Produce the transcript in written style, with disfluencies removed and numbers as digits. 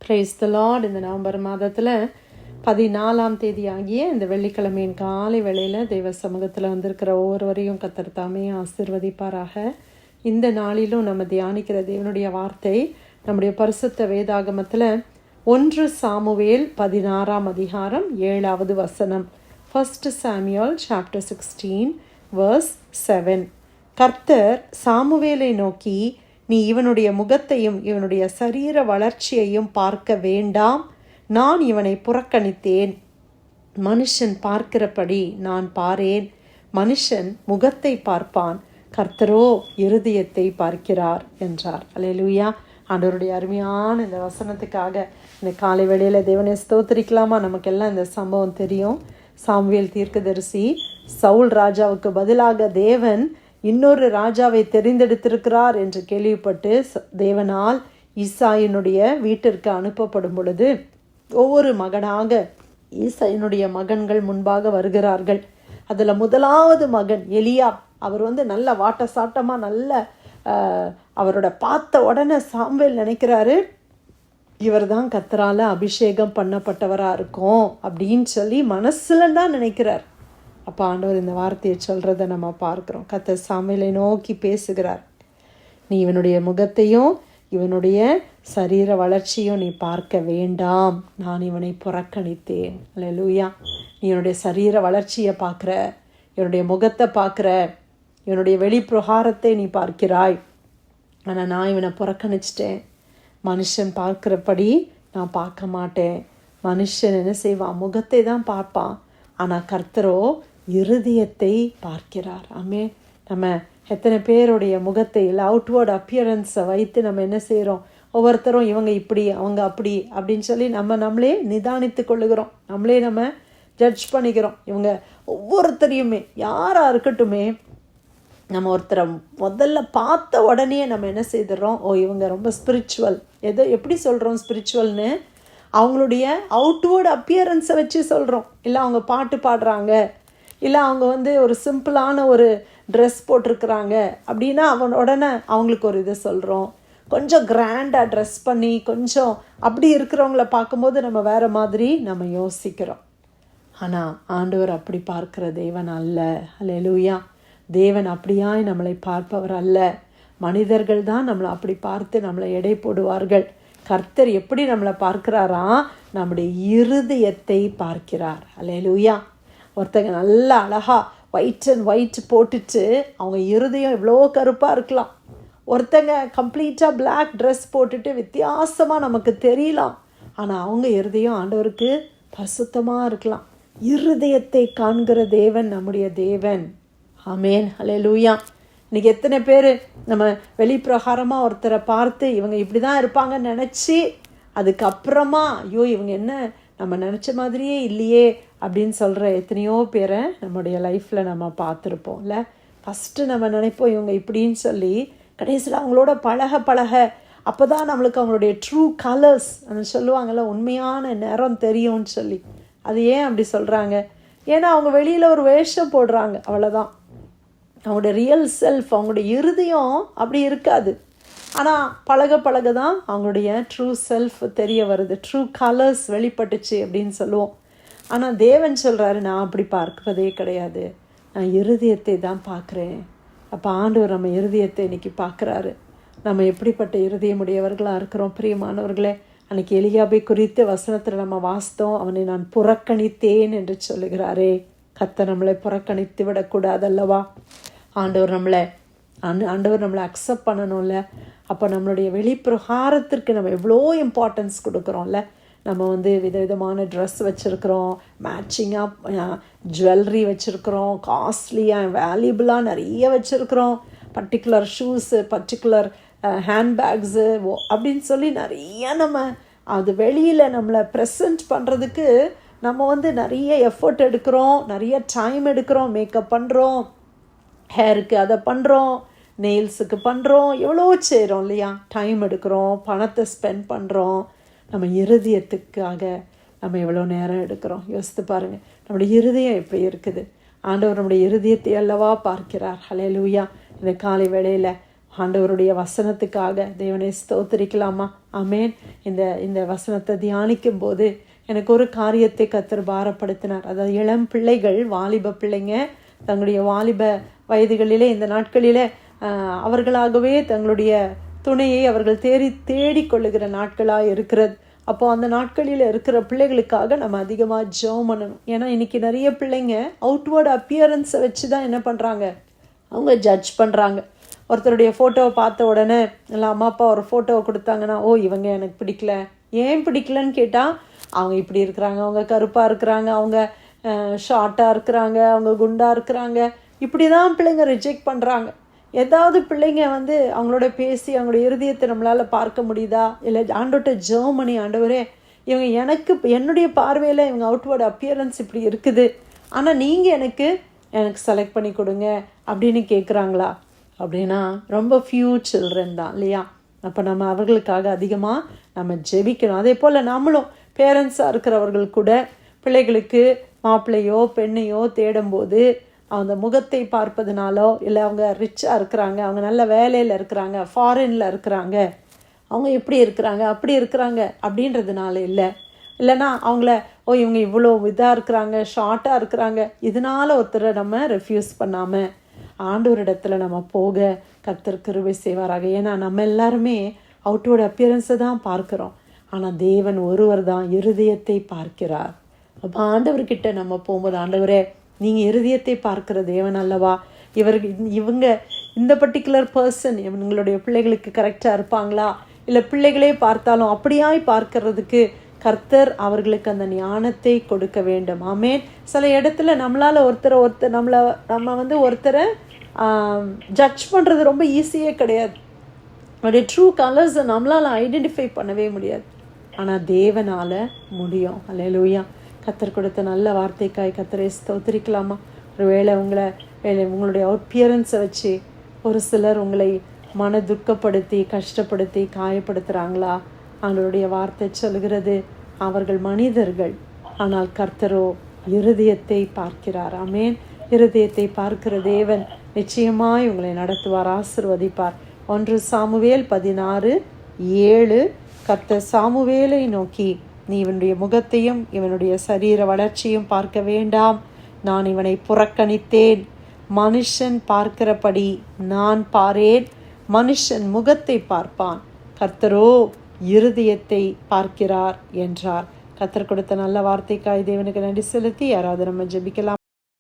Praise the Lord. இந்த November மாதத்தில் 14ஆம் தேதி ஆகிய இந்த வெள்ளிக்கிழமையின் காலை வேளையில் தெய்வ சமூகத்தில் வந்திருக்கிற ஒவ்வொருவரையும் கர்த்தர் தாமே ஆசீர்வதிப்பாராக. இந்த நாளிலும் நம்ம தியானிக்கிற தேவனுடைய வார்த்தை நம்முடைய பரிசுத்த வேதாகமத்தில் 1 சாமுவேல் 16ஆம் அதிகாரம் 7வது வசனம். 1 சாமுவேல் சாப்டர் 16 verse 7. கர்த்தர் சாமுவேலை நோக்கி, நீ இவனுடைய முகத்தையும் இவனுடைய சரீர வளர்ச்சியையும் பார்க்க வேண்டாம், நான் இவனை புறக்கணித்தேன். மனுஷன் பார்க்கிறபடி நான் பாரேன். மனுஷன் முகத்தை பார்ப்பான், கர்த்தரோ இருதயத்தை பார்க்கிறார் என்றார். அல்லேலூயா. ஆண்டவருடைய அருமையான இந்த வசனத்துக்காக இந்த காலை வேளையில் தேவனை ஸ்தோத்திரிக்கலாமா? நமக்கெல்லாம் இந்த சம்பவம் தெரியும். சாமுவேல் தீர்க்கதரிசி சவுல் ராஜாவுக்கு பதிலாக தேவன் இன்னொரு ராஜாவை தெரிந்தெடுத்திருக்கிறார் என்று கேள்விப்பட்டு தேவனால் ஈசாயினுடைய வீட்டிற்கு அனுப்பப்படும் பொழுது ஒவ்வொரு மகனாக ஈசாயினுடைய மகன்கள் முன்பாக வருகிறார்கள். அதில் முதலாவது மகன் எலியாப். அவர் நல்ல வாட்ட சாட்டமாக நல்ல அவரோட பார்த்த உடனே சாமுவேல் நினைக்கிறாரு, இவர் தான் கர்த்தரால் அபிஷேகம் பண்ணப்பட்டவராக இருக்கும் அப்படின்னு சொல்லி மனசில் தான் நினைக்கிறார். அப்போ ஆண்டவர் இந்த வார்த்தையை சொல்கிறத நம்ம பார்க்குறோம். கர்த்தர் சாமுவேலை நோக்கி பேசுகிறார். நீ இவனுடைய முகத்தையும் இவனுடைய சரீர வளர்ச்சியும் நீ பார்க்க வேண்டாம், நான் இவனை புறக்கணித்தேன். அல்லேலூயா. நீ இவனுடைய சரீர வளர்ச்சியை பார்க்குற, இவனுடைய முகத்தை பார்க்குற, இவனுடைய வெளிப்பிரகாரத்தை நீ பார்க்கிறாய், ஆனால் நான் இவனை புறக்கணிச்சிட்டேன். மனுஷன் பார்க்குறபடி நான் பார்க்க மாட்டேன். மனுஷன் என்ன செய்வான்? முகத்தை தான் பார்ப்பான், ஆனால் கர்த்தரோ இருதயத்தை பார்க்கிறார். ஆமே. நம்ம எத்தனை பேருடைய முகத்தை இல்லை அவுட்வேர்ட் அப்பியரன்ஸை வைத்து நம்ம என்ன செய்கிறோம்? ஒவ்வொருத்தரும் இவங்க இப்படி அவங்க அப்படி அப்படின்னு சொல்லி நம்மளே நிதானித்து கொள்ளுகிறோம். நம்ம ஜட்ஜ் பண்ணிக்கிறோம். இவங்க ஒவ்வொருத்தரையுமே யாராக இருக்கட்டுமே, நம்ம ஒருத்தரை முதல்ல பார்த்த உடனே நம்ம என்ன செய்துடுறோம்? இவங்க ரொம்ப ஸ்பிரிச்சுவல். எப்படி சொல்கிறோம் ஸ்பிரிச்சுவல்னு? அவங்களுடைய அவுட்வேர்டு அப்பியரன்ஸை வச்சு சொல்கிறோம். இல்லை அவங்க பாட்டு பாடுறாங்க, இல்லை அவங்க ஒரு சிம்பிளான ஒரு ட்ரெஸ் போட்டிருக்கிறாங்க அப்படின்னா உடனே அவங்களுக்கு ஒரு இதை சொல்கிறோம். கொஞ்சம் கிராண்டாக ட்ரெஸ் பண்ணி கொஞ்சம் அப்படி இருக்கிறவங்கள பார்க்கும்போது நம்ம வேறு மாதிரி நம்ம யோசிக்கிறோம். ஆனால் ஆண்டவர் அப்படி பார்க்குற தேவன் அல்ல. அல்லேலூயா. தேவன் அப்படியாய் நம்மளை பார்ப்பவர் அல்ல. மனிதர்கள் தான் நம்மளை அப்படி பார்த்து நம்மளை எடை போடுவார்கள். கர்த்தர் எப்படி நம்மளை பார்க்கிறாரா? நம்முடைய இருதயத்தை பார்க்கிறார். அல்லேலூயா. ஒருத்தங்க நல்லா அழகாக ஒயிட் அண்ட் ஒயிட் போட்டுட்டு அவங்க இருதயம் எவ்வளோ கருப்பாக இருக்கலாம். ஒருத்தங்க கம்ப்ளீட்டாக பிளாக் ட்ரெஸ் போட்டுட்டு வித்தியாசமாக நமக்கு தெரியலாம், ஆனால் அவங்க இருதயம் ஆண்டவருக்கு பரிசுத்தமாக இருக்கலாம். இருதயத்தை காண்கிற தேவன் நம்முடைய தேவன். ஆமேன். அல்லேலூயா. இன்றைக்கி எத்தனை பேர் நம்ம வெளிப்பிரகாரமாக ஒருத்தரை பார்த்து இவங்க இப்படி தான் இருப்பாங்கன்னு நினச்சி அதுக்கப்புறமா ஐயோ இவங்க என்ன நம்ம நினச்ச மாதிரியே இல்லையே அப்படின்னு சொல்கிற எத்தனையோ பேரை நம்முடைய லைஃப்பில் நம்ம பார்த்துருப்போம். இல்லை, ஃபஸ்ட்டு நம்ம நினைப்போம் இவங்க இப்படின்னு சொல்லி, கடைசியில் அவங்களோட பழக அப்போ தான் நம்மளுக்கு அவங்களுடைய ட்ரூ கலர்ஸ் சொல்லுவாங்கள்ல, உண்மையான நிறம் தெரியும்னு சொல்லி. அது ஏன் அப்படி சொல்கிறாங்க? ஏன்னா அவங்க வெளியில் ஒரு வேஷம் போடுறாங்க, அவ்வளோதான். அவங்களோட ரியல் செல்ஃப், அவங்களுடைய இருதயம் அப்படி இருக்காது. ஆனால் பழக தான் அவங்களுடைய ட்ரூ செல்ஃப் தெரிய வருது, ட்ரூ கலர்ஸ் வெளிப்பட்டுச்சு அப்படின்னு சொல்லுவோம். ஆனால் தேவன் சொல்கிறாரு, நான் அப்படி பார்க்கிறதே கிடையாது, நான் இருதயத்தை தான் பார்க்குறேன். அப்போ ஆண்டவர் நம்ம இருதயத்தை இன்றைக்கி பார்க்குறாரு. நம்ம எப்படிப்பட்ட இருதயமுடையவர்களாக இருக்கிறோம் பிரியமானவர்களே. அன்றைக்கி எலியாபை குறித்து வசனத்தில் நம்ம வாசித்தோம். அவனை நான் புறக்கணித்தேன் என்று சொல்லுகிறாரே. கர்த்தர் நம்மளை புறக்கணித்து விடக்கூடாதல்லவா? ஆண்டவர் நம்மளை அக்செப்ட் பண்ணணும்ல. அப்போ நம்மளுடைய வெளிப்பிரகாரத்திற்கு நம்ம எவ்வளோ இம்பார்ட்டன்ஸ் கொடுக்குறோம்ல. நம்ம விதவிதமான ட்ரெஸ் வச்சுருக்கிறோம், மேட்சிங்காக ஜுவல்லரி வச்சுருக்கிறோம், காஸ்ட்லியாக வேல்யூபிளாக நிறைய வச்சுருக்கிறோம், பர்டிகுலர் ஷூஸு, பர்டிகுலர் ஹேண்ட்பேக்ஸு அப்படின்னு சொல்லி நிறைய நம்ம அது வெளியில் நம்மளை ப்ரெசன்ட் பண்ணுறதுக்கு நம்ம நிறைய எஃபர்ட் எடுக்கிறோம், நிறைய டைம் எடுக்கிறோம், மேக்கப் பண்ணுறோம், ஹேருக்கு அதை பண்ணுறோம், நெயில்ஸுக்கு பண்ணுறோம், எவ்வளோ செய்கிறோம் இல்லையா? டைம் எடுக்கிறோம், பணத்தை ஸ்பெண்ட் பண்ணுறோம். நம்ம இருதயத்துக்காக நம்ம எவ்வளோ நேரம் எடுக்கிறோம்? யோசித்து பாருங்கள். நம்முடைய இருதயம் எப்படி இருக்குது? ஆண்டவர் நம்முடைய இருதயத்தை அல்லவா பார்க்கிறார். ஹல்லேலூயா. இந்த காலை வேளையில் ஆண்டவருடைய வசனத்துக்காக தேவனை ஸ்தோத்திரிக்கலாமா? ஆமேன். இந்த வசனத்தை தியானிக்கும் போது எனக்கு ஒரு காரியத்தை கர்த்தர் பாரப்படுத்தினார். அதாவது இளம் பிள்ளைகள், வாலிப பிள்ளைங்க தங்களுடைய வாலிப வயதுகளிலே இந்த நாட்களிலே அவர்களாகவே தங்களுடைய துணையை அவர்கள் தேடிக்கொள்ளுகிற நாட்களாக இருக்கிறது. அப்போ அந்த நாட்களில் இருக்கிற பிள்ளைகளுக்காக நம்ம அதிகமாக ஜெபம் பண்ணணும். ஏன்னா இன்றைக்கி நிறைய பிள்ளைங்க அவுட்வேர்டு அப்பியரன்ஸை வச்சு தான் என்ன பண்ணுறாங்க, அவங்க ஜட்ஜ் பண்ணுறாங்க. ஒருத்தருடைய ஃபோட்டோவை பார்த்த உடனே இல்லை அம்மா அப்பா ஒரு ஃபோட்டோவை கொடுத்தாங்கன்னா, ஓ இவங்க எனக்கு பிடிக்கல. ஏன் பிடிக்கலன்னு கேட்டால், அவங்க இப்படி இருக்கிறாங்க, அவங்க கருப்பாக இருக்கிறாங்க, அவங்க ஷார்ட்டாக இருக்கிறாங்க, அவங்க குண்டாக இருக்கிறாங்க, இப்படி தான் பிள்ளைங்க ரிஜெக்ட் பண்ணுறாங்க. ஏதாவது பிள்ளைங்க அவங்களோட பேசி அவங்களோட இருதயத்தை நம்மளால் பார்க்க முடியுதா? இல்லை ஆண்டோட்ட ஜெபம் பண்ணி, ஆண்டவரே இவங்க என்னுடைய பார்வையில் இவங்க அவுட்வேர்டு அப்பியரன்ஸ் இப்படி இருக்குது, ஆனால் நீங்கள் எனக்கு செலக்ட் பண்ணி கொடுங்க அப்படின்னு கேட்குறாங்களா? அப்படின்னா ரொம்ப ஃபியூ சில்ட்ரன் தான் இல்லையா? அப்போ நம்ம அவர்களுக்காக அதிகமாக நம்ம ஜெபிக்கணும். அதே போல் நம்மளும் பேரண்ட்ஸாக இருக்கிறவர்கள் கூட பிள்ளைகளுக்கு மாப்பிள்ளையோ பெண்ணையோ தேடும்போது அந்த முகத்தை பார்ப்பதுனாலோ, இல்லை அவங்க ரிச்சாக இருக்கிறாங்க, அவங்க நல்ல வேலையில் இருக்கிறாங்க, ஃபாரினில் இருக்கிறாங்க, அவங்க எப்படி இருக்கிறாங்க அப்படி இருக்கிறாங்க அப்படின்றதுனால இல்லைன்னா அவங்கள இவங்க இவ்வளோ இதாக இருக்கிறாங்க, ஷார்ட்டாக இருக்கிறாங்க, இதனால் ஒருத்தரை நம்ம ரெஃப்யூஸ் பண்ணாமல் ஆண்டவரிடத்தில் நம்ம போக கர்த்தர் கிருபை செய்வாராக. ஏன்னா நம்ம எல்லாருமே அவுட்வேர்டு அப்பியரன்ஸை தான் பார்க்குறோம், ஆனால் தேவன் ஒருவர் தான் இருதயத்தை பார்க்கிறார். அப்போ ஆண்டவர்கிட்ட நம்ம போகும்போது, ஆண்டவரே நீங்கள் இருதயத்தை பார்க்கிற தேவன் அல்லவா, இவங்க இந்த பர்டிகுலர் பர்சன் இவங்களுடைய பிள்ளைகளுக்கு கரெக்டாக இருப்பாங்களா, இல்லை பிள்ளைகளே பார்த்தாலும் அப்படியாய் பார்க்கறதுக்கு கர்த்தர் அவர்களுக்கு அந்த ஞானத்தை கொடுக்க வேண்டும். ஆமேன். சில இடத்துல நம்மளால் நம்ம ஒருத்தரை ஜட்ஜ் பண்ணுறது ரொம்ப ஈஸியே கிடையாது. அவருடைய ட்ரூ கலர்ஸை நம்மளால் ஐடென்டிஃபை பண்ணவே முடியாது, ஆனால் தேவனால் முடியும். அல்லேலூயா. கர்த்தர் கொடுத்த நல்ல வார்த்தைக்காய் கர்த்தரை ஸ்தோத்திரிக்கலாமா? ஒரு வேளை உங்களுடைய அப்பியரன்ஸை வச்சு ஒரு சிலர் உங்களை மன துக்கப்படுத்தி கஷ்டப்படுத்தி காயப்படுத்துகிறாங்களா? அவங்களுடைய வார்த்தை சொல்கிறது, அவர்கள் மனிதர்கள், ஆனால் கர்த்தரோ இருதயத்தை பார்க்கிறார். ஆமேன். இருதயத்தை பார்க்கிற தேவன் நிச்சயமாய் உங்களை நடத்துவார், ஆசீர்வதிப்பார். 1 சாமுவேல் 16:7 கர்த்தர் சாமுவேலை நோக்கி, நீ இவனுடைய முகத்தையும் இவனுடைய சரீர வளர்ச்சியும் பார்க்க வேண்டாம், நான் இவனை புறக்கணித்தேன். மனுஷன் பார்க்கிறபடி நான் பாரேன், மனுஷன் முகத்தை பார்ப்பான், கர்த்தரோ இருதயத்தை பார்க்கிறார் என்றார். கர்த்தர் கொடுத்த நல்ல வார்த்தைக்காய் தேவனுக்கு நன்றி செலுத்தி யாராவது நம்ம ஜெபிக்கலாம்.